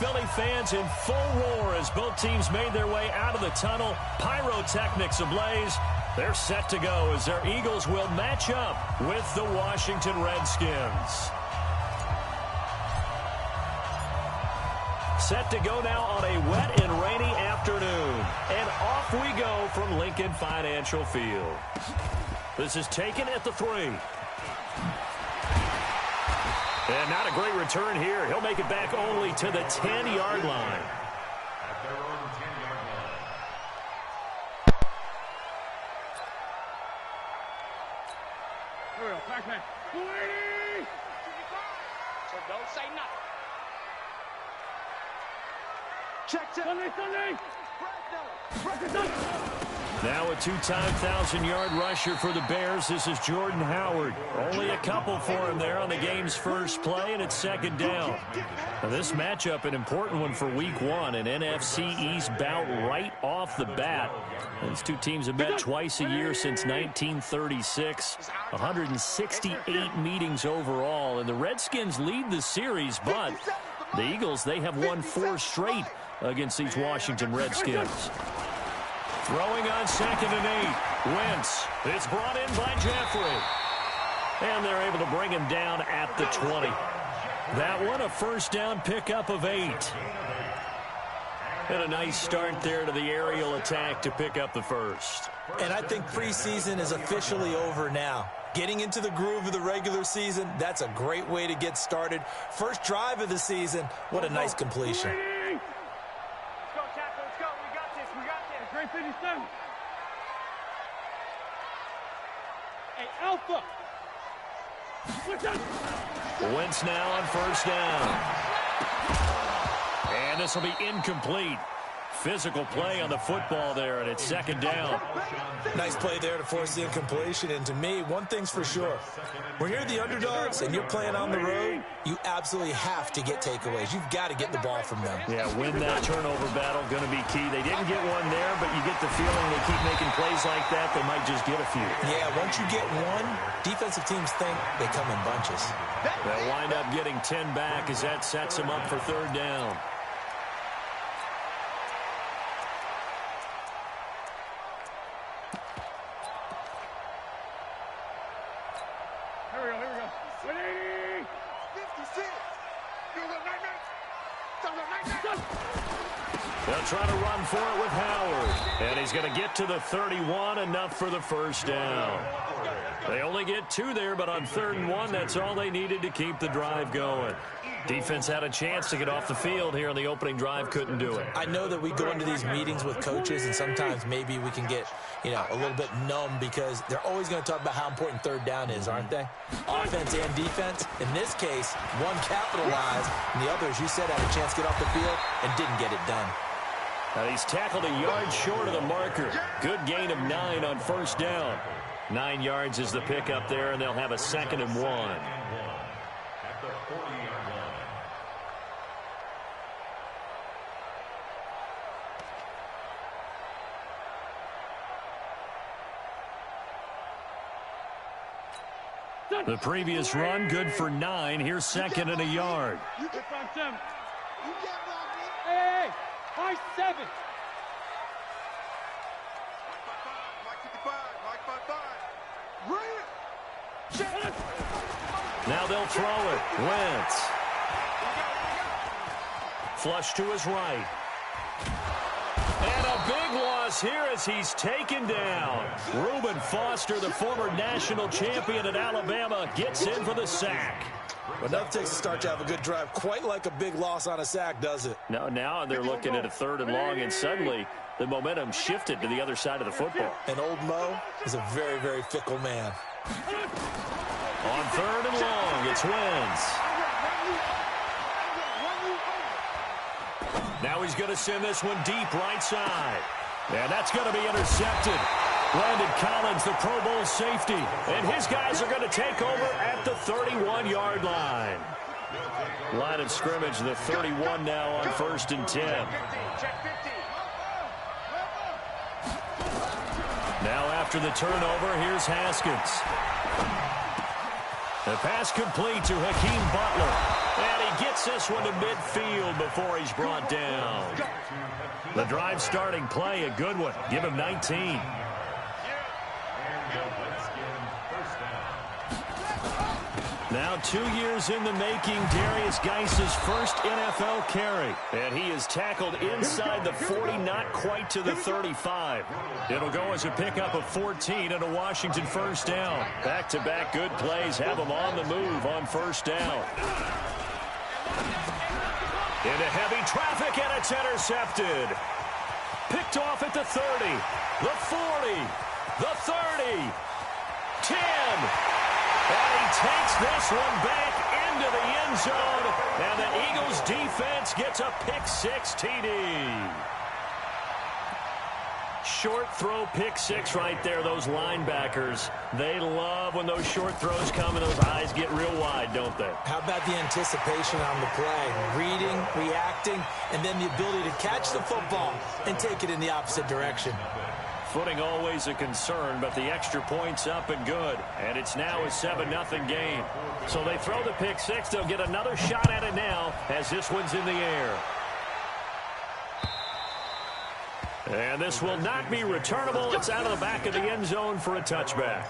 Philly fans in full roar as both teams made their way out of the tunnel. Pyrotechnics ablaze. They're set to go as their Eagles will match up with the Washington Redskins. Set to go now on a wet and rainy afternoon. And off we go from Lincoln Financial Field. This is taken at the 3. And not a great return here. He'll make it back only to the 10-yard line. So don't say nothing. Check. Now a two-time 1,000-yard rusher for the Bears. This is Jordan Howard. Only a couple for him there on the game's first play, and it's second down. Now this matchup, an important one for Week 1, an NFC East bout right off the bat. These two teams have met twice a year since 1936, 168 meetings overall, and the Redskins lead the series, but the Eagles, they have won 4 straight against these Washington Redskins. Throwing on 2nd and 8. Wentz. It's brought in by Jeffrey. And they're able to bring him down at the 20. That one a first down pickup of 8. And a nice start there to the aerial attack to pick up the first. And I think preseason is officially over now. Getting into the groove of the regular season, that's a great way to get started. First drive of the season, what a nice completion. Hey, Alpha. Wentz now on first down. And this will be incomplete. Physical play on the football there, and it's second down. Nice play there to force the incompletion. And to me, one thing's for sure. When you're the underdogs and you're playing on the road, you absolutely have to get takeaways. You've got to get the ball from them. Yeah, win that turnover battle, going to be key. They didn't get one there, but you get the feeling they keep making plays like that, they might just get a few. Yeah, once you get one, defensive teams think they come in bunches. They'll wind up getting 10 back as that sets them up for third down. They'll try to run for it with Howard. And he's going to get to the 31, enough for the first down. They only get 2 there, but on 3rd and 1, that's all they needed to keep the drive going. Defense had a chance to get off the field here on the opening drive, couldn't do it. I know that we go into these meetings with coaches, and sometimes maybe we can get, a little bit numb because they're always going to talk about how important 3rd down is, aren't they? Offense and defense. In this case, one capitalized, and the other, as you said, had a chance to get off the field and didn't get it done. Now he's tackled a yard short of the marker. Good gain of 9 on first down. 9 yards is the pickup there, and they'll have a 2nd and 1. The previous run, good for 9. Here's 2nd and a yard. Hey, high 7. Now they'll throw it. Wentz. Flush to his right. And a big loss here as he's taken down. Reuben Foster, the former national champion at Alabama, gets in for the sack. But enough takes to start to have a good drive. Quite like a big loss on a sack, does it? No, now they're looking at a 3rd and long, and suddenly the momentum shifted to the other side of the football. And old Mo is a very, very fickle man. On 3rd and long, it's Wentz. Now he's going to send this one deep right side. And that's going to be intercepted. Landon Collins, the Pro Bowl safety. And his guys are going to take over at the 31-yard line. Line of scrimmage, the 31 now on 1st and 10. Now after the turnover, here's Haskins. The pass complete to Hakeem Butler. And he gets this one to midfield before he's brought down. The drive starting play, a good one. Give him 19. Now 2 years in the making, Darius Geis's first NFL carry. And he is tackled inside the 40, not quite to the 35. It'll go as a pickup of 14 and a Washington first down. Back-to-back good plays have him on the move on first down. Into heavy traffic, and it's intercepted. Picked off at the 30, the 40, the 30, 10. And he takes this one back into the end zone. And the Eagles defense gets a pick-6 TD. Short throw pick-6 right there, those linebackers. They love when those short throws come and those eyes get real wide, don't they? How about the anticipation on the play? Reading, reacting, and then the ability to catch the football and take it in the opposite direction. Footing always a concern, but the extra point's up and good. And it's now a 7-0 game. So they throw the pick-6. They'll get another shot at it now as this one's in the air. And this will not be returnable. It's out of the back of the end zone for a touchback.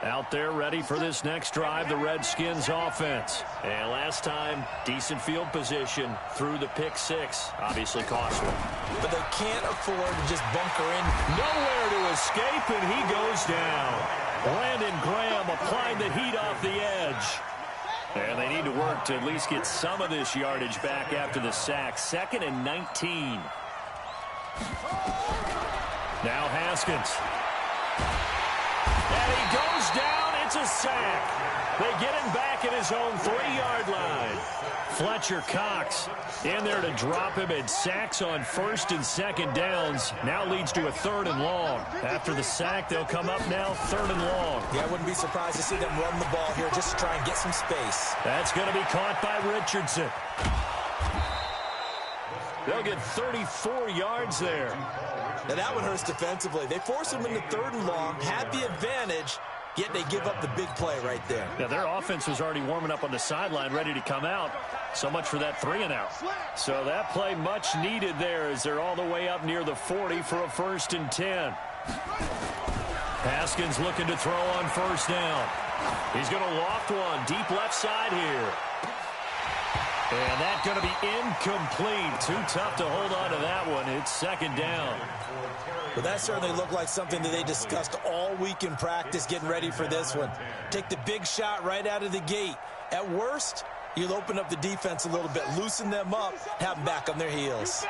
Out there ready for this next drive, the Redskins offense. And last time, decent field position through the pick-6. Obviously cost one. But they can't afford to just bunker in. Nowhere to escape, and he goes down. Brandon Graham applying the heat off the edge. And they need to work to at least get some of this yardage back after the sack. 2nd and 19. Now Haskins. And he goes down. It's a sack. They get him back at his own 3-yard line. Fletcher Cox in there to drop him, and sacks on 1st and 2nd downs. Now leads to a 3rd and long. After the sack, they'll come up now 3rd and long. Yeah, I wouldn't be surprised to see them run the ball here just to try and get some space. That's going to be caught by Richardson. They'll get 34 yards there. Now that one hurts defensively. They force him into 3rd and long, had the advantage, yet they give up the big play right there. Yeah, their offense was already warming up on the sideline, ready to come out. So much for that 3-and-out. So that play much needed there as they're all the way up near the 40 for a 1st and 10. Haskins looking to throw on 1st down. He's going to loft one deep left side here. And that's going to be incomplete. Too tough to hold on to that one. It's 2nd down. Well, that certainly looked like something that they discussed all week in practice getting ready for this one. Take the big shot right out of the gate. At worst, you'll open up the defense a little bit, loosen them up, have them back on their heels.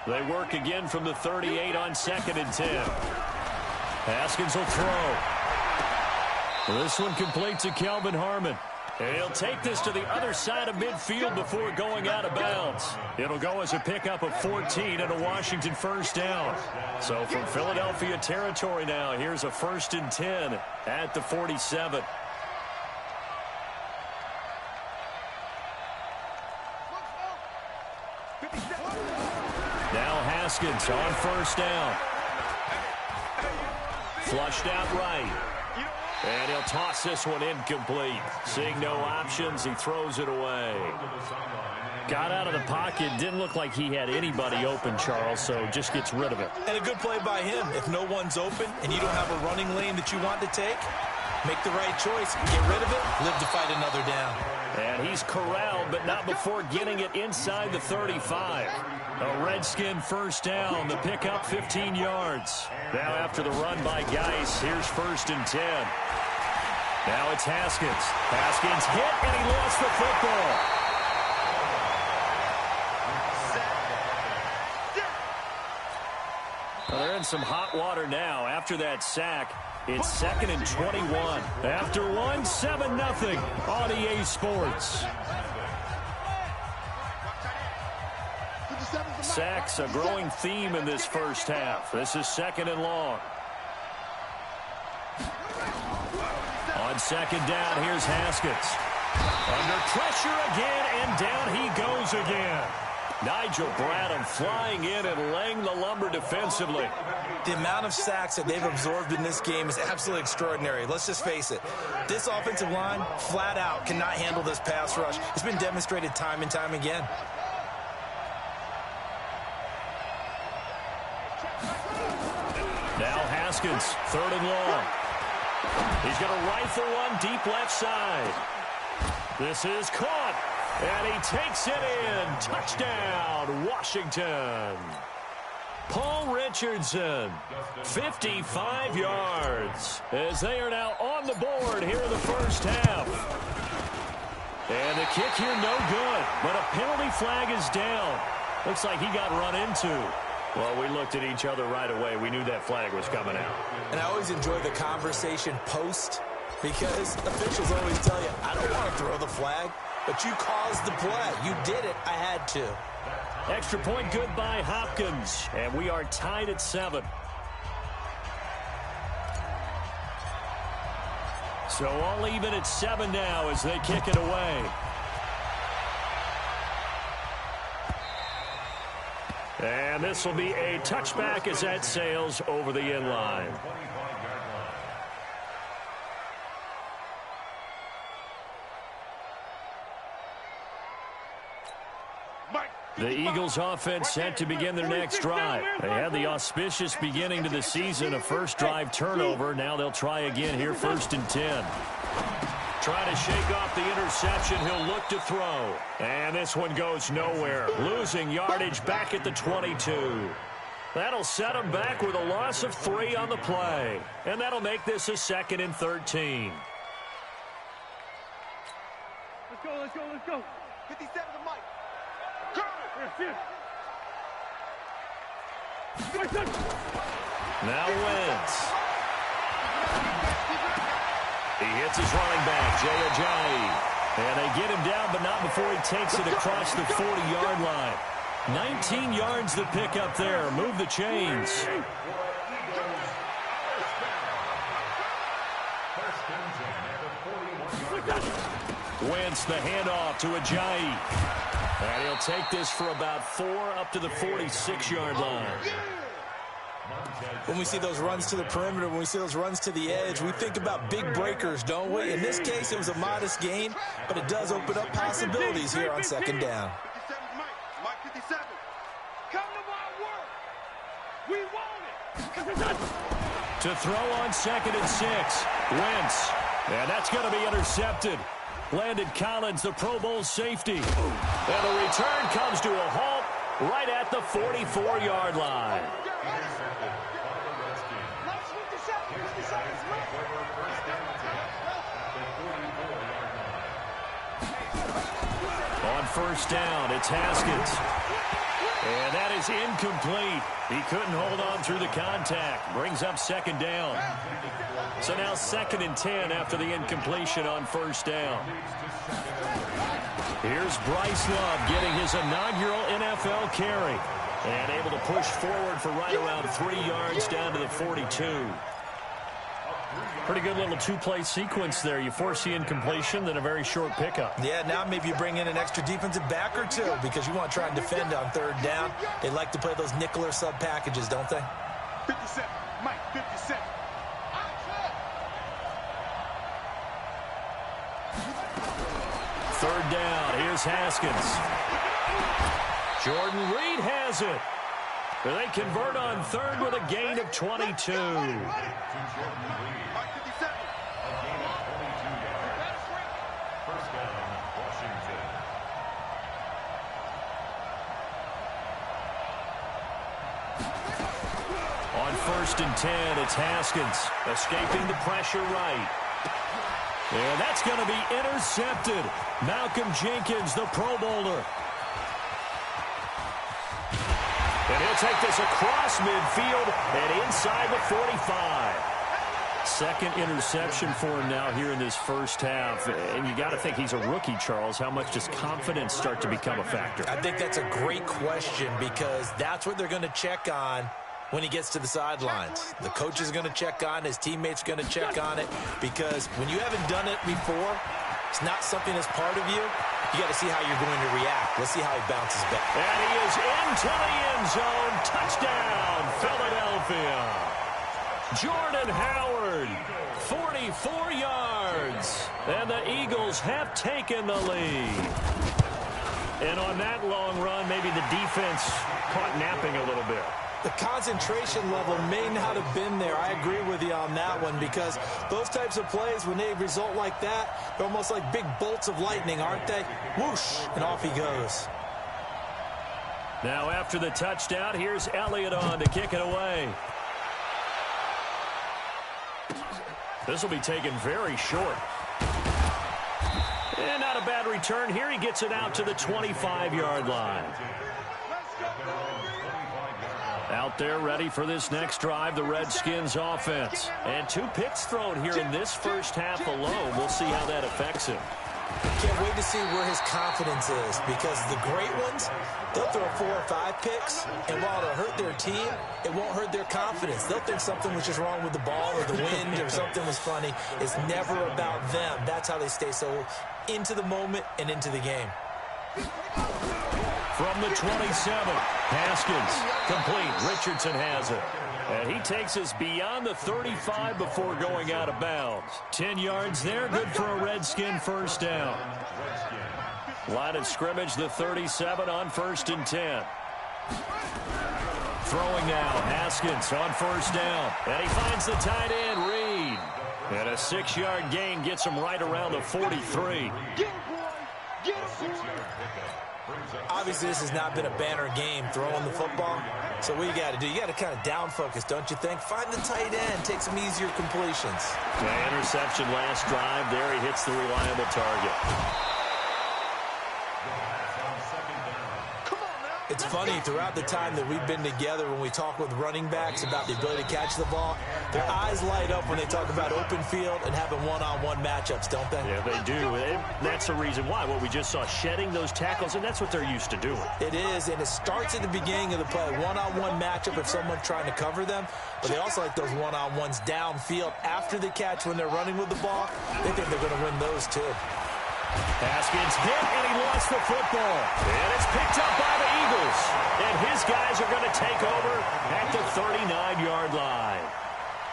They work again from the 38 on 2nd and 10. Haskins will throw. This one complete to Kelvin Harmon. And he'll take this to the other side of midfield before going out of bounds. It'll go as a pickup of 14 and a Washington first down. So from Philadelphia territory now, here's a 1st and 10 at the 47. Now Haskins on 1st down. Flushed out right. And he'll toss this one incomplete. Seeing no options, he throws it away. Got out of the pocket. Didn't look like he had anybody open, Charles, so just gets rid of it. And a good play by him. If no one's open and you don't have a running lane that you want to take, make the right choice. Get rid of it. Live to fight another down. And he's corralled, but not before getting it inside the 35. A Redskin first down. The pickup 15 yards. Now after the run by Geis, here's 1st and 10. Now it's Haskins. Haskins hit, and he lost the football. Well, they're in some hot water now. After that sack, it's 2nd and 21. After one, 7-0 on EA Sports. Sacks, a growing theme in this first half. This is 2nd and long. On 2nd down, here's Haskins. Under pressure again, and down he goes again. Nigel Bradham flying in and laying the lumber defensively. The amount of sacks that they've absorbed in this game is absolutely extraordinary. Let's just face it. This offensive line, flat out, cannot handle this pass rush. It's been demonstrated time and time again. Now Haskins, 3rd and long. He's going to rifle one deep left side. This is caught, and he takes it in. Touchdown, Washington. Paul Richardson, 55 yards, as they are now on the board here in the first half. And the kick here no good, but a penalty flag is down. Looks like he got run into. Well, we looked at each other right away. We knew that flag was coming out. And I always enjoy the conversation post, because officials always tell you, I don't want to throw the flag, but you caused the play. You did it. I had to. Extra point good by Hopkins, and we are tied at 7. So all even at 7 now as they kick it away. And this will be a touchback as that sails over the end line. The Eagles offense set to begin their next drive. They had the auspicious beginning to the season, a first drive turnover. Now they'll try again here, 1st and 10. Trying to shake off the interception. He'll look to throw. And this one goes nowhere. Losing yardage back at the 22. That'll set him back with a loss of 3 on the play. And that'll make this a 2nd and 13. Let's go, let's go, let's go. 57 to Mike. Now Wentz. He hits his running back, Jay Ajayi. And they get him down, but not before he takes it across the 40-yard line. 19 yards to pick up there. Move the chains. Wentz the handoff to Ajayi. And he'll take this for about 4 up to the 46-yard line. When we see those runs to the perimeter, when we see those runs to the edge, we think about big breakers, don't we? In this case, it was a modest gain, but it does open up possibilities here on 2nd down. 57 Mike 57. Come to my work. We want it. To throw on 2nd and 6. Wentz. And that's going to be intercepted. Landon Collins, the Pro Bowl safety. And the return comes to a halt right at the 44-yard line. On 1st down, it's Haskins. And that is incomplete. He couldn't hold on through the contact. Brings up 2nd down. So now 2nd and 10 after the incompletion on 1st down. Here's Bryce Love getting his inaugural NFL carry. And able to push forward for right around 3 yards down to the 42. Pretty good little 2-play sequence there. You force the incompletion, then a very short pickup. Yeah, now maybe you bring in an extra defensive back or 2 because you want to try and defend on 3rd down. They like to play those nickel or sub packages, don't they? 57 Mike 57. 3rd down. Here's Haskins. Jordan Reed has it. They convert on 3rd with a gain of 22. On 1st and 10, it's Haskins escaping the pressure right. And that's going to be intercepted. Malcolm Jenkins, the Pro Bowler. And he'll take this across midfield and inside the 45. 2nd interception for him now here in this first half. And you got to think he's a rookie, Charles. How much does confidence start to become a factor? I think that's a great question because that's what they're going to check on when he gets to the sidelines. The coach is going to check on, his teammates are going to check on it, because when you haven't done it before, it's not something that's part of you. you got to see how you're going to react. Let's see how he bounces back. And he is into the end zone. Touchdown, Philadelphia. Jordan Howard, 44 yards. And the Eagles have taken the lead. And on that long run, maybe the defense caught napping a little bit. The concentration level may not have been there. I agree with you on that one, because those types of plays, when they result like that, they're almost like big bolts of lightning, aren't they? Whoosh, and off he goes. Now after the touchdown, here's Elliott on to kick it away. This will be taken very short. And not a bad return here. He gets it out to the 25-yard line. Out there ready for this next drive, the Redskins offense. And 2 picks thrown here in this first half alone. We'll see how that affects him. Can't wait to see where his confidence is, because the great ones, they'll throw 4 or 5 picks, and while it'll hurt their team, it won't hurt their confidence. They'll think something was just wrong with the ball or the wind or something was funny. It's never about them. That's how they stay so into the moment and into the game. From the 27, Haskins, complete. Richardson has it. And he takes us beyond the 35 before going out of bounds. 10 yards there, good for a Redskin first down. Line of scrimmage, the 37 on 1st and 10. Throwing now, Haskins on first down. And he finds the tight end, Reed. And a 6-yard gain gets him right around the 43. Obviously, this has not been a banner game throwing the football. So what you got to do, you got to kind of down focus, don't you think? Find the tight end, take some easier completions. The interception last drive there. He hits the reliable target. It's funny, throughout the time that we've been together, when we talk with running backs about the ability to catch the ball, their eyes light up when they talk about open field and having one-on-one matchups, don't they? Yeah, they do. And that's the reason why. What we just saw, shedding those tackles, and that's what they're used to doing. It is, and it starts at the beginning of the play. One-on-one matchup if someone's trying to cover them, but they also like those one-on-ones downfield after the catch when they're running with the ball. They think they're going to win those, too. Haskins hit, and he lost the football. And it's picked up by the Eagles. And his guys are going to take over at the 39-yard line.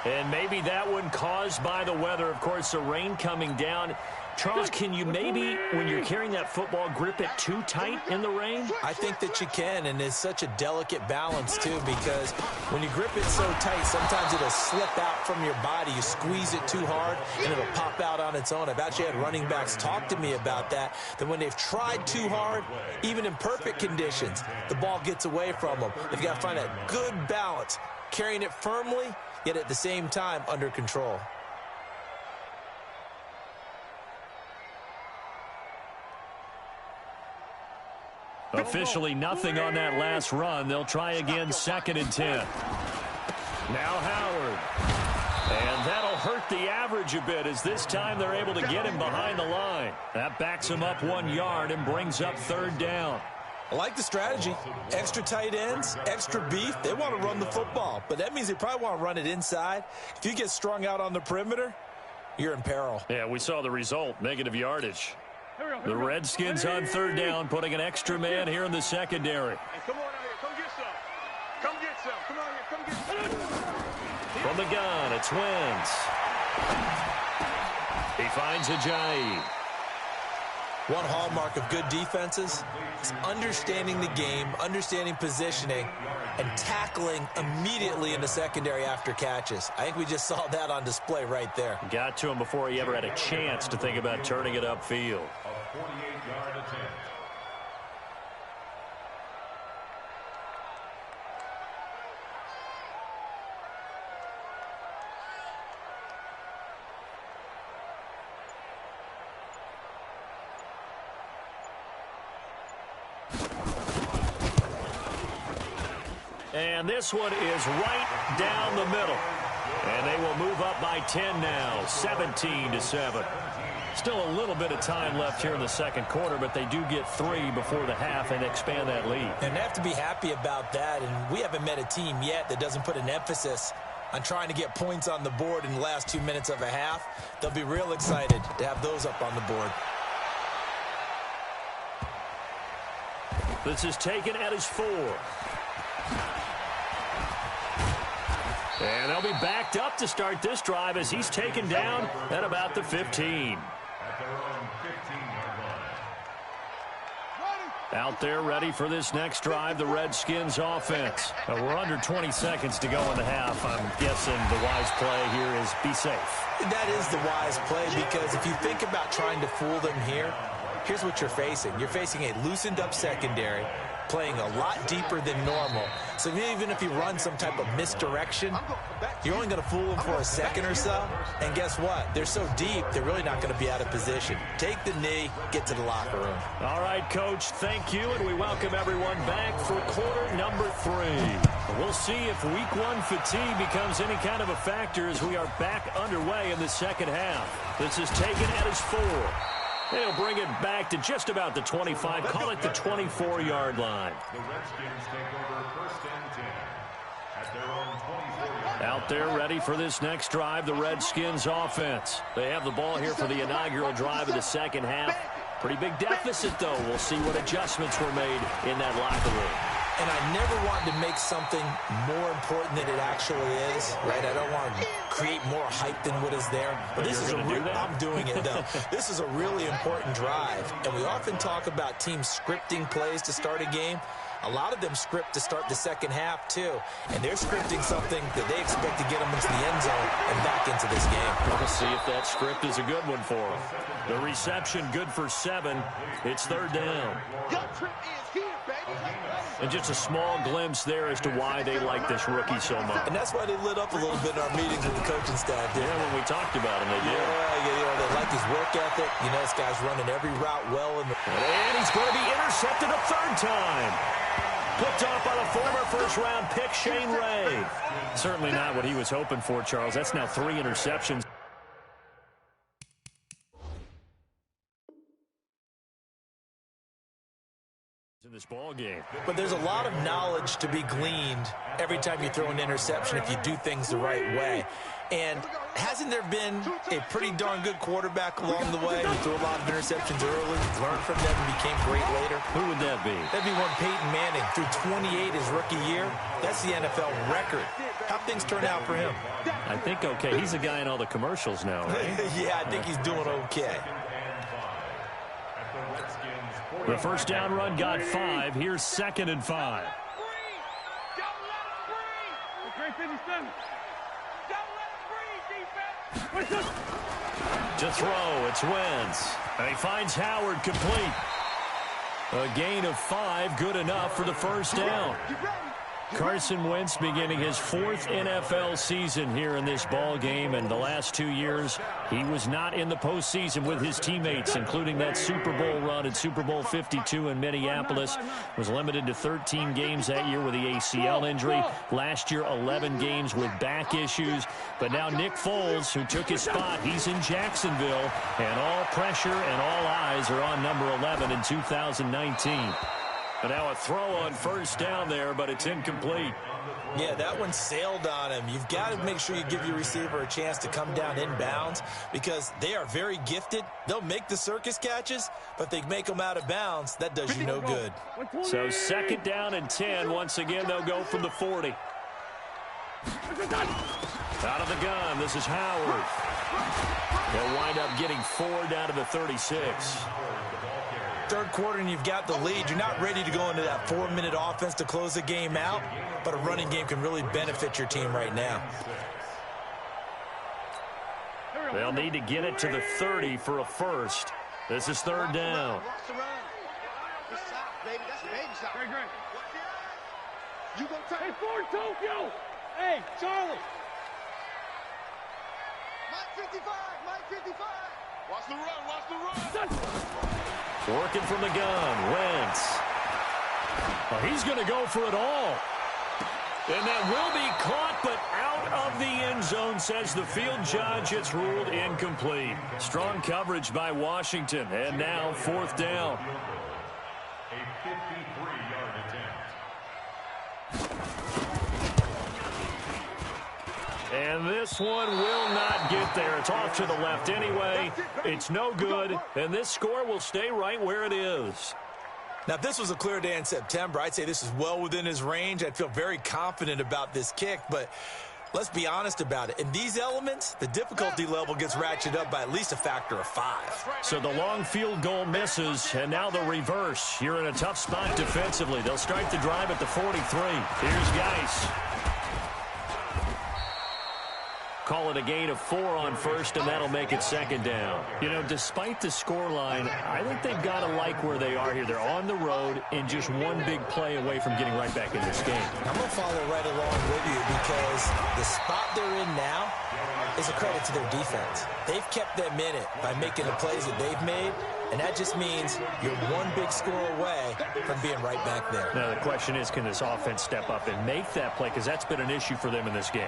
And maybe that one caused by the weather. Of course, the rain coming down. Charles, can you maybe, when you're carrying that football, grip it too tight in the rain? I think that you can, and it's such a delicate balance, too, because when you grip it so tight, sometimes it'll slip out from your body. You squeeze it too hard, and it'll pop out on its own. I've actually had running backs talk to me about that when they've tried too hard, even in perfect conditions, the ball gets away from them. They've got to find that good balance, carrying it firmly, yet at the same time under control. Officially nothing on that last run. They'll try again, 2nd and 10. Now Howard. And that'll hurt the average a bit, as this time they're able to get him behind the line. That backs him up 1 yard and brings up 3rd down. I like the strategy. Extra tight ends, extra beef. They want to run the football, but that means they probably want to run it inside. If you get strung out on the perimeter, you're in peril. Yeah, we saw the result, negative yardage. The Redskins on 3rd down, putting an extra man here in the secondary. Hey, come on out here. Come get some. Come get some. Come on here. Come get some. From the gun, it's Wentz. He finds Ajayi. One hallmark of good defenses is understanding the game, understanding positioning, and tackling immediately in the secondary after catches. I think we just saw that on display right there. Got to him before he ever had a chance to think about turning it upfield. A 48-yard attempt. And this one is right down the middle. And they will move up by 10 now, 17-7. Still a little bit of time left here in the second quarter, but they do get 3 before the half and expand that lead. And they have to be happy about that, and we haven't met a team yet that doesn't put an emphasis on trying to get points on the board in the last 2 minutes of a half. They'll be real excited to have those up on the board. This is taken at his 4. And they'll be backed up to start this drive as he's taken down at about the 15. At their own 15-yard line. Out there ready for this next drive, the Redskins offense. We're under 20 seconds to go in the half. I'm guessing the wise play here is be safe. That is the wise play, because if you think about trying to fool them here, here's what you're facing. You're facing a loosened up secondary, playing a lot deeper than normal. So even if you run some type of misdirection, you're only going to fool them for a second or so. And guess what? They're so deep, they're really not going to be out of position. Take the knee, get to the locker room. All right, Coach, thank you, and we welcome everyone back for quarter number 3. We'll see if week 1 fatigue becomes any kind of a factor as we are back underway in the second half. This is taken at his 4. They'll bring it back to just about the 25. Call it the 24-yard line. The Redskins take over 1st and 10 at their own 24-yard line. Out there ready for this next drive, the Redskins offense. They have the ball here for the inaugural drive of the second half. Pretty big deficit, though. We'll see what adjustments were made in that locker room. And I never want to make something more important than it actually is, right? I don't want to create more hype than what is there. But this is I'm doing it, though. This is a really important drive. And we often talk about teams scripting plays to start a game. A lot of them script to start the second half, too. And they're scripting something that they expect to get them into the end zone and back into this game. We'll see if that script is a good one for them. The reception good for 7. It's 3rd down. And just a small glimpse there as to why they like this rookie so much. And that's why they lit up a little bit in our meetings with the coaching staff. Yeah, when we talked about him, they did. Yeah, they like his work ethic. You know, this guy's running every route well. And he's going to be intercepted a 3rd time. Picked off by the former first-round pick, Shane Ray. Certainly not what he was hoping for, Charles. That's now 3 interceptions. In this ball game. But there's a lot of knowledge to be gleaned every time you throw an interception if you do things the right way. And hasn't there been a pretty darn good quarterback along the way who threw a lot of interceptions early, learned from them, and became great later? Who would that be? That'd be one Peyton Manning. Threw 28 his rookie year. That's the NFL record. How'd things turn out for him? I think okay. He's a guy in all the commercials now, right? Yeah, I think he's doing okay. The first down run got 5. Here's 2nd and 5. To throw, it's Wentz. And he finds Howard complete. A gain of 5, good enough for the first down. Carson Wentz beginning his 4th NFL season here in this ball game, and the last 2 years he was not in the postseason with his teammates, including that Super Bowl run at Super Bowl 52 in Minneapolis. Was limited to 13 games that year with the ACL injury. Last year 11 games with back issues. But now Nick Foles, who took his spot, he's in Jacksonville, and all pressure and all eyes are on number 11 in 2019. And now a throw on first down there, but it's incomplete. Yeah, that one sailed on him. You've got to make sure you give your receiver a chance to come down inbounds because they are very gifted. They'll make the circus catches, but they make them out of bounds. That does you no good. So 2nd down and 10. Once again, they'll go from the 40. Out of the gun, this is Howard. They'll wind up getting 4 down to the 36. Third quarter and you've got the lead. You're not ready to go into that 4-minute offense to close the game out, but a running game can really benefit your team right now. They'll need to get it to the 30 for a first. This is 3rd down. Hey, Ford, Tokyo! Hey, Charlie! Mike 55! Mike 55! Watch the run! Watch the run! Working from the gun, Wentz. Well, he's going to go for it all. And that will be caught, but out of the end zone, says the field judge. It's ruled incomplete. Strong coverage by Washington, and now 4th down. A 53-yard attempt. And this one will not get there. It's off to the left anyway. It's no good, and this score will stay right where it is. Now, if this was a clear day in September, I'd say this is well within his range. I'd feel very confident about this kick, but let's be honest about it. In these elements, the difficulty level gets ratcheted up by at least a factor of 5. So the long field goal misses, and now the reverse. You're in a tough spot defensively. They'll start the drive at the 43. Here's Geis. Call it a gain of 4 on first, and that'll make it second down. You know, despite the scoreline, I think they've got to like where they are here. They're on the road and just one big play away from getting right back in this game. I'm going to follow right along with you because the spot they're in now is a credit to their defense. They've kept them in it by making the plays that they've made, and that just means you're one big score away from being right back there. Now, the question is, can this offense step up and make that play? Because that's been an issue for them in this game.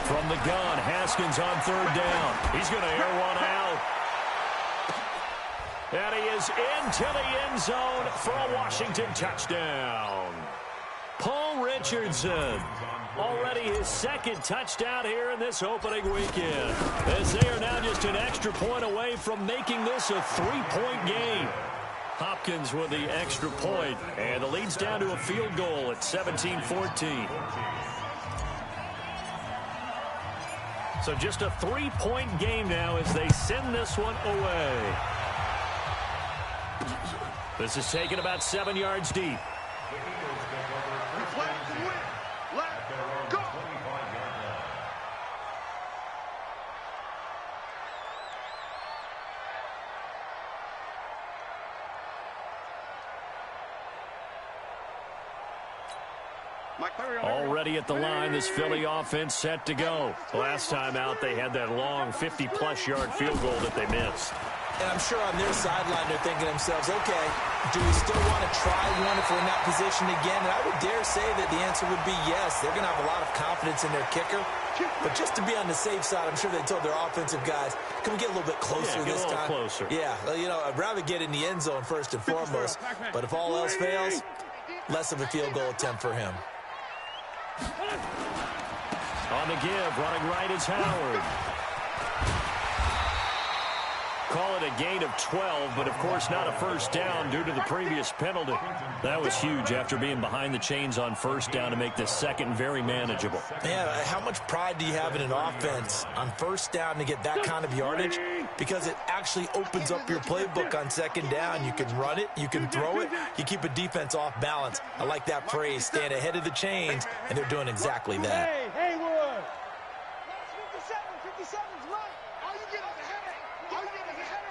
From the gun, Haskins on third down. He's going to air one out. And he is into the end zone for a Washington touchdown. Paul Richardson, already his second touchdown here in this opening weekend, as they are now just an extra point away from making this a 3-point game. Hopkins with the extra point, and the lead's down to a field goal at 17-14. So just a 3-point game now as they send this one away. This is taken about 7 yards deep. Already at the line, this Philly offense set to go. Last time out, they had that long 50-plus yard field goal that they missed. And I'm sure on their sideline, they're thinking to themselves, okay, do we still want to try one if we're in that position again? And I would dare say that the answer would be yes. They're going to have a lot of confidence in their kicker. But just to be on the safe side, I'm sure they told their offensive guys, can we get a little bit closer this time? Closer. Yeah, you know, I'd rather get in the end zone first and foremost. But if all else fails, less of a field goal attempt for him. On the give, running right is Howard. Call it a gain of 12, but of course not a first down due to the previous penalty. That was huge after being behind the chains on first down to make this second very manageable. Yeah, how much pride do you have in an offense on first down to get that kind of yardage? Because it actually opens up your playbook on second down. You can run it, you can throw it, you keep a defense off balance. I like that phrase, staying ahead of the chains, and they're doing exactly that. Hey, Haywood! 57's right. How you get on the headache? How you get on the headache?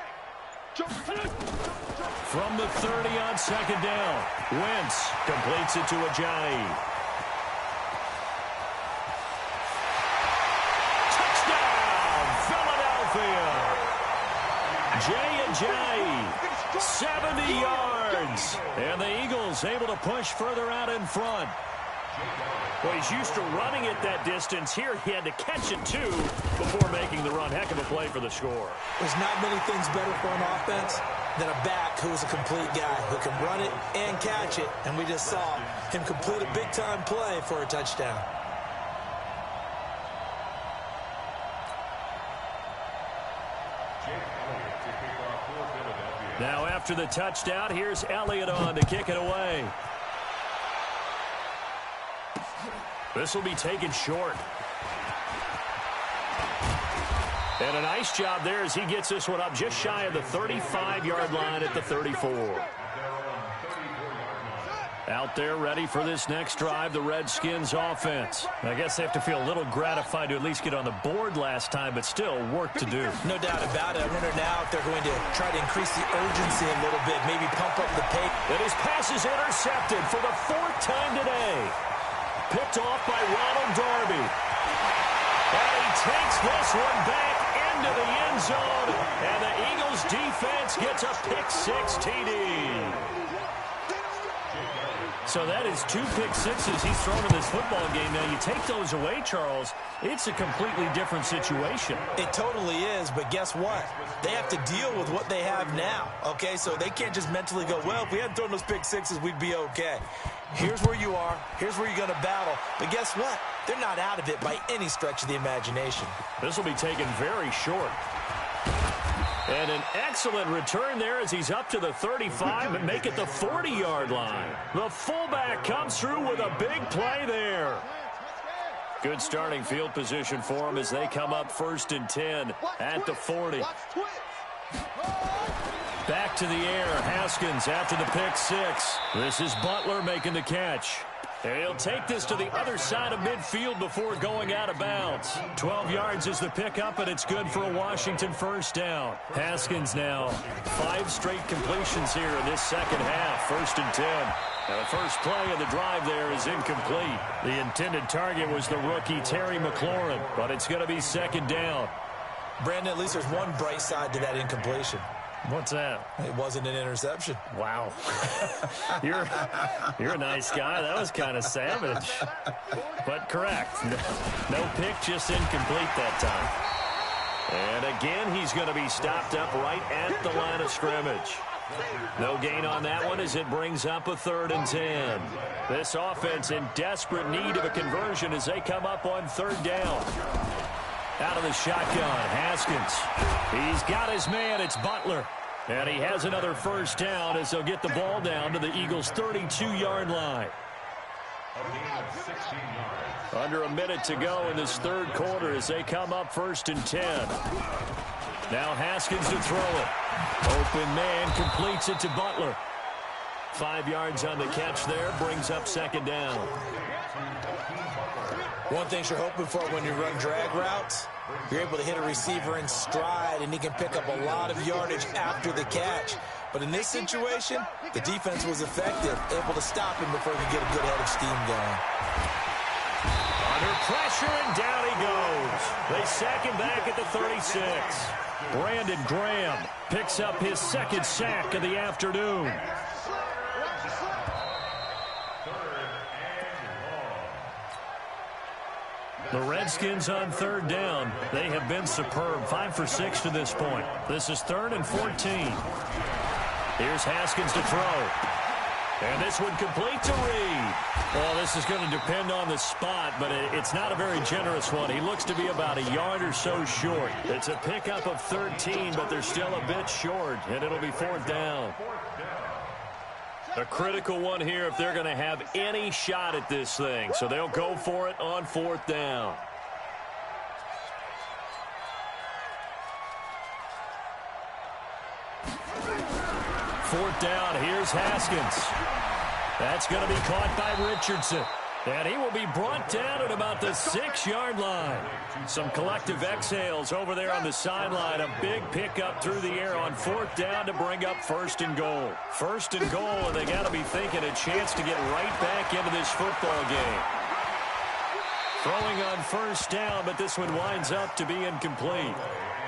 From the 30 on second down, Wentz completes it to Ajayi. Touchdown, Philadelphia! Ajayi, 70 yards. And the Eagles able to push further out in front. Well, he's used to running it that distance. Here he had to catch it, too, before making the run. Heck of a play for the score. There's not many things better for an offense than a back who is a complete guy who can run it and catch it. And we just saw him complete a big-time play for a touchdown. Now after the touchdown, here's Elliott on to kick it away. This will be taken short. And a nice job there as he gets this one up just shy of the 35-yard line at the 34. Out there ready for this next drive, the Redskins offense. I guess they have to feel a little gratified to at least get on the board last time, but still work to do. No doubt about it. I wonder now if they're going to try to increase the urgency a little bit, maybe pump up the pace. And his pass is intercepted for the 4th time today. Picked off by Ronald Darby. And he takes this one back into the end zone. And the Eagles defense gets a pick-6 TD. So that is 2 pick-6s he's thrown in this football game. Now, you take those away, Charles, it's a completely different situation. It totally is, but guess what? They have to deal with what they have now, okay? So they can't just mentally go, well, if we hadn't thrown those pick-6s, we'd be okay. Here's where you are. Here's where you're going to battle. But guess what? They're not out of it by any stretch of the imagination. This will be taken very short. And an excellent return there as he's up to the 35 and make it the 40-yard line. The fullback comes through with a big play there. Good starting field position for him as they come up 1st and 10 at the 40. Back to the air. Haskins after the pick 6. This is Butler making the catch. And he'll take this to the other side of midfield before going out of bounds. 12 yards is the pickup, and it's good for a Washington first down. Haskins now 5 straight completions here in this second half. 1st and 10. Now the first play of the drive there is incomplete. The intended target was the rookie Terry McLaurin, but it's going to be 2nd down. Brandon, at least there's one bright side to that incompletion. What's that? It wasn't an interception. Wow. You're a nice guy. That was kind of savage. But correct. No pick, just incomplete that time. And again, he's going to be stopped up right at the line of scrimmage. No gain on that one as it brings up a 3rd and 10. This offense in desperate need of a conversion as they come up on 3rd down. Out of the shotgun, Haskins. He's got his man. It's Butler. And he has another first down as they'll get the ball down to the Eagles' 32-yard line. Under a minute to go in this 3rd quarter as they come up 1st and 10. Now Haskins to throw it. Open man completes it to Butler. 5 yards on the catch there, brings up 2nd down. One thing you're hoping for when you run drag routes, you're able to hit a receiver in stride, and he can pick up a lot of yardage after the catch. But in this situation, the defense was effective, able to stop him before he could get a good head of steam going. Under pressure, and down he goes. They sack him back at the 36. Brandon Graham picks up his 2nd sack of the afternoon. The Redskins on 3rd down. They have been superb. 5 for 6 to this point. This is 3rd and 14. Here's Haskins to throw. And this one complete to Reed. Well, this is going to depend on the spot, but it's not a very generous one. He looks to be about a yard or so short. It's a pickup of 13, but they're still a bit short, and it'll be 4th down. A critical one here if they're going to have any shot at this thing. So they'll go for it on 4th down. Fourth down, here's Haskins. That's going to be caught by Richardson. And he will be brought down at about the 6-yard line. Some collective exhales over there on the sideline. A big pickup through the air on 4th down to bring up 1st and goal. 1st and goal, and they got to be thinking a chance to get right back into this football game. Throwing on 1st down, but this one winds up to be incomplete.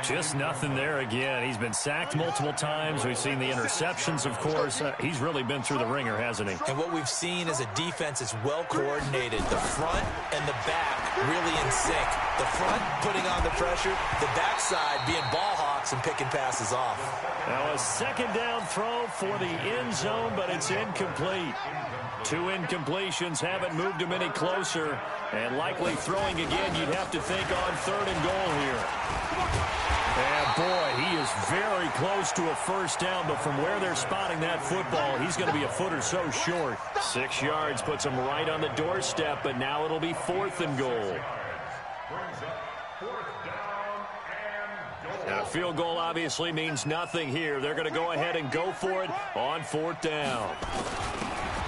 Just nothing there again. He's been sacked multiple times. We've seen the interceptions, of course. He's really been through the ringer, hasn't he? And what we've seen is a defense that's well coordinated. The front and the back really in sync. The front putting on the pressure, the backside being ball hawks and picking passes off. Now a 2nd down throw for the end zone, but it's incomplete. 2 incompletions haven't moved him any closer. And likely throwing again, you'd have to think on 3rd and goal here. And boy, he is very close to a first down, but from where they're spotting that football, he's going to be a foot or so short. 6 yards puts him right on the doorstep, but now it'll be 4th and goal. Now, a field goal obviously means nothing here. They're going to go ahead and go for it on 4th down.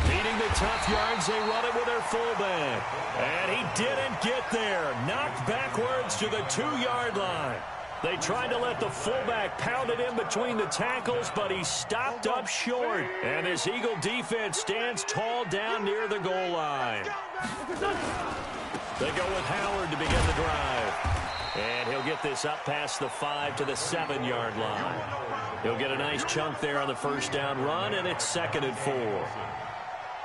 Beating the tough yards, they run it with their fullback. And he didn't get there. Knocked backwards to the 2-yard line. They tried to let the fullback pound it in between the tackles, but he stopped up short. And this Eagle defense stands tall down near the goal line. They go with Howard to begin the drive. And he'll get this up past the 5 to the 7-yard line. He'll get a nice chunk there on the first down run, and it's 2nd and 4.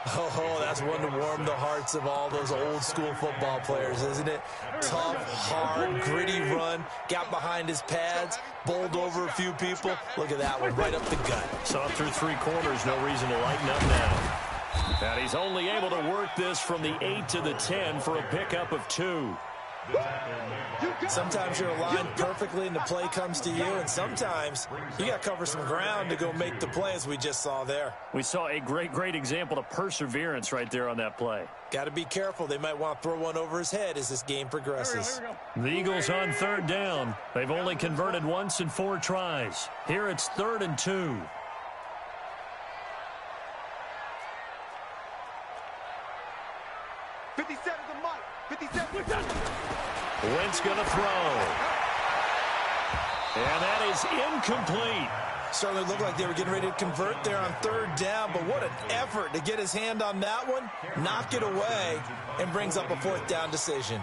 Oh, that's one to warm the hearts of all those old-school football players, isn't it? Tough, hard, gritty run, got behind his pads, bowled over a few people. Look at that one, right up the gut. Saw through 3 quarters, no reason to lighten up now. And he's only able to work this from the 8 to the 10 for a pickup of 2. Sometimes you're aligned perfectly and the play comes to you, and sometimes you got to cover some ground to go make the play, as we just saw there. We saw a great example of perseverance right there on that play. Got to be careful. They might want to throw one over his head as this game progresses. The Eagles on third down. They've only converted once in 4 tries. Here it's 3rd and 2. Wentz going to throw. And that is incomplete. Certainly looked like they were getting ready to convert there on 3rd down, but what an effort to get his hand on that one, knock it away, and brings up a 4th down decision.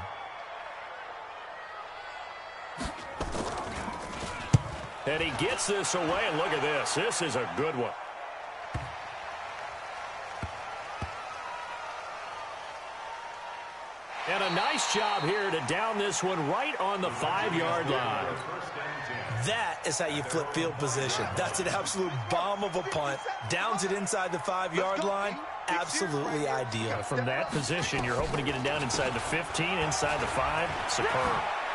And he gets this away, and look at this. This is a good one. And a nice job here to down this one right on the 5-yard line. That is how you flip field position. That's an absolute bomb of a punt. Downs it inside the 5-yard line. Absolutely ideal. From that position, you're hoping to get it down inside the 15, inside the 5. Superb.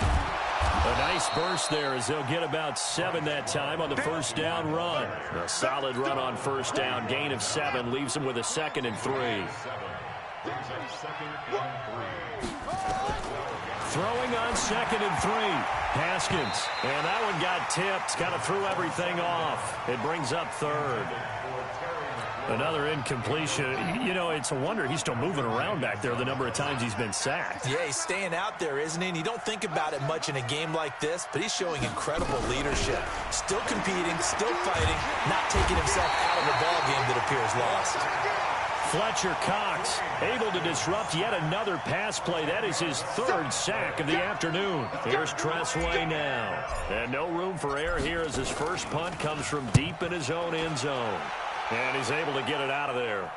A nice burst there as they'll get about 7 that time on the 1st down run. A solid run on 1st down. Gain of 7 leaves them with a 2nd and 3. Throwing on 2nd and 3. Haskins. And that one got tipped. Kind of threw everything off. It brings up 3rd. Another incompletion. You know, it's a wonder he's still moving around back there the number of times he's been sacked. Yeah, he's staying out there, isn't he? And you don't think about it much in a game like this, but he's showing incredible leadership. Still competing, still fighting, not taking himself out of a ball game that appears lost. Fletcher Cox able to disrupt yet another pass play. That is his 3rd sack of the afternoon. Here's Tressway now. And no room for error here as his first punt comes from deep in his own end zone. And he's able to get it out of there.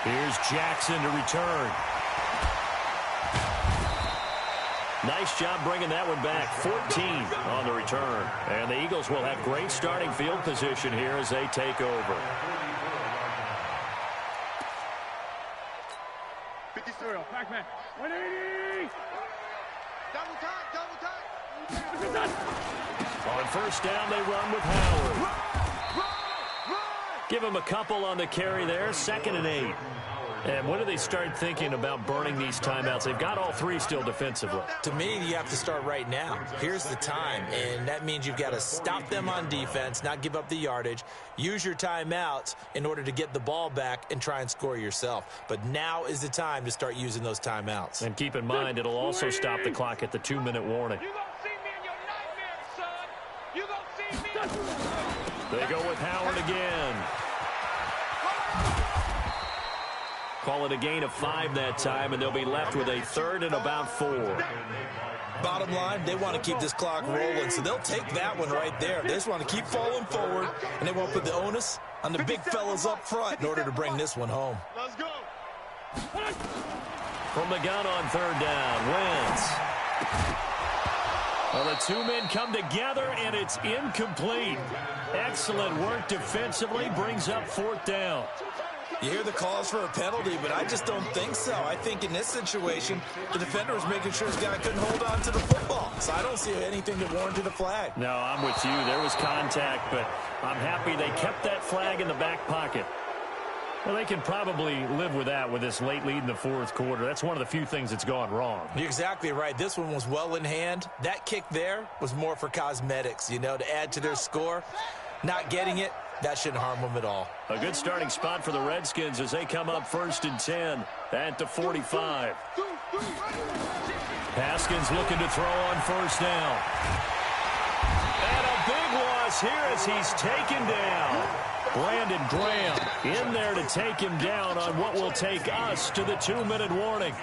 Here's Jackson to return. Nice job bringing that one back. 14 on the return. And the Eagles will have great starting field position here as they take over. Backman. 180. Double time. On 1st down, they run with Howard. Give him a couple on the carry there. 2nd and 8. And when do they start thinking about burning these timeouts? They've got all 3 still defensively. To me, you have to start right now. Here's the time, and that means you've got to stop them on defense, not give up the yardage, use your timeouts in order to get the ball back and try and score yourself. But now is the time to start using those timeouts. And keep in mind, it'll also stop the clock at the 2-minute warning. You gonna see me in your nightmares, son. You gonna see me. They go with Howard again. Call it a gain of 5 that time, and they'll be left with a 3rd and about 4. Bottom line, they want to keep this clock rolling, so they'll take that one right there. They just want to keep falling forward, and they won't put the onus on the big fellas up front in order to bring this one home. Let's go. From the gun on 3rd down, Wentz. Well, the 2 men come together, and it's incomplete. Excellent work defensively, brings up 4th down. You hear the calls for a penalty, but I just don't think so. I think in this situation, the defender was making sure his guy couldn't hold on to the football. So I don't see anything that warranted a flag. No, I'm with you. There was contact, but I'm happy they kept that flag in the back pocket. Well, they can probably live with that with this late lead in the 4th quarter. That's one of the few things that's gone wrong. You're exactly right. This one was well in hand. That kick there was more for cosmetics, you know, to add to their score. Not getting it, that shouldn't harm them at all. A good starting spot for the Redskins as they come up 1st and 10 at the 45. Haskins looking to throw on 1st down. And a big loss here as he's taken down. Brandon Graham in there to take him down on what will take us to the 2-minute warning.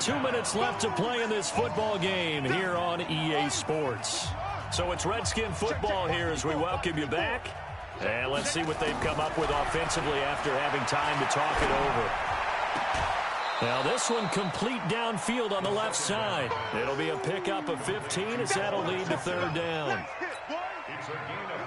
2 minutes left to play in this football game here on EA Sports. So it's Redskin football here as we welcome you back. And let's see what they've come up with offensively after having time to talk it over. Now this one complete downfield on the left side. It'll be a pickup of 15 as that'll lead to 3rd down. It's a gain of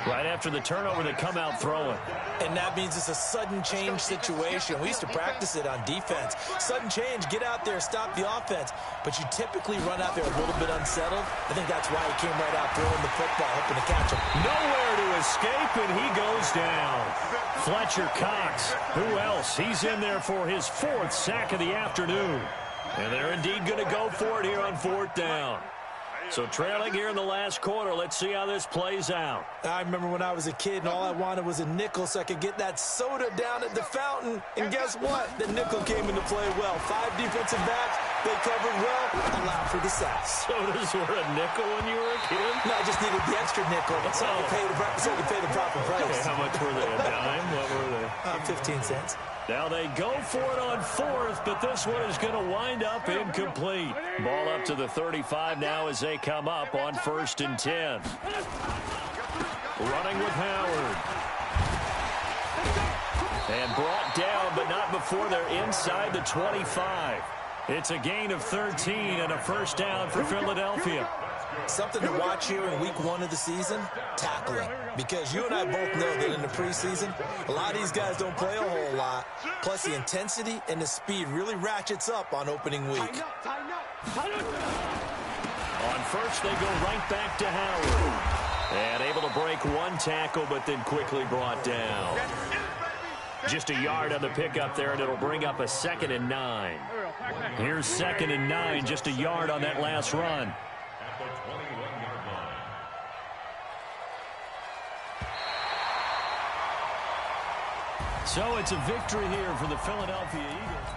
15. Right after the turnover, they come out throwing. And that means it's a sudden change situation. We used to practice it on defense. Sudden change, get out there, stop the offense. But you typically run out there a little bit unsettled. I think that's why he came right out throwing the football, hoping to catch him. Nowhere to escape, and he goes down. Fletcher Cox, who else? He's in there for his 4th sack of the afternoon. And they're indeed going to go for it here on 4th down. So trailing here in the last quarter, let's see how this plays out. I remember when I was a kid and all I wanted was a nickel so I could get that soda down at the fountain. And guess what? The nickel came into play well. 5 defensive backs, they covered well, allowed for the sack. Sodas were a nickel when you were a kid? No, I just needed the extra nickel so I could pay the proper price. Okay, how much were they? A dime? What were they? 15 cents. Now they go for it on 4th, but this one is going to wind up incomplete. Ball up to the 35 now as they come up on 1st and 10. Running with Howard. And brought down, but not before they're inside the 25. It's a gain of 13 and a 1st down for Philadelphia. Something to watch here in week 1 of the season, tackling. Because you and I both know that in the preseason, a lot of these guys don't play a whole lot. Plus, the intensity and the speed really ratchets up on opening week. On 1st, they go right back to Howard. And able to break 1 tackle, but then quickly brought down. Just a yard on the pickup there, and it'll bring up a 2nd and 9. Here's 2nd and 9, just a yard on that last run. At the 21-yard line. So it's a victory here for the Philadelphia Eagles.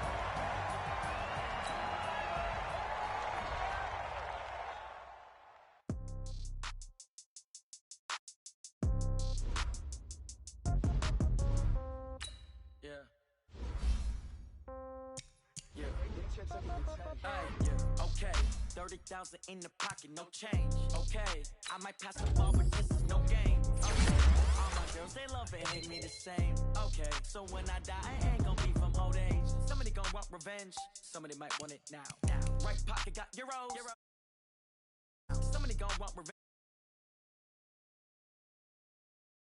Okay, 30,000 in the pocket, no change. Okay, I might pass the ball, but this is no game. Okay, all my girls, they love and hate me the same. Okay, so when I die, I ain't gonna be from old age. Somebody gonna want revenge, somebody might want it now. Right pocket got euros. Somebody gonna want revenge.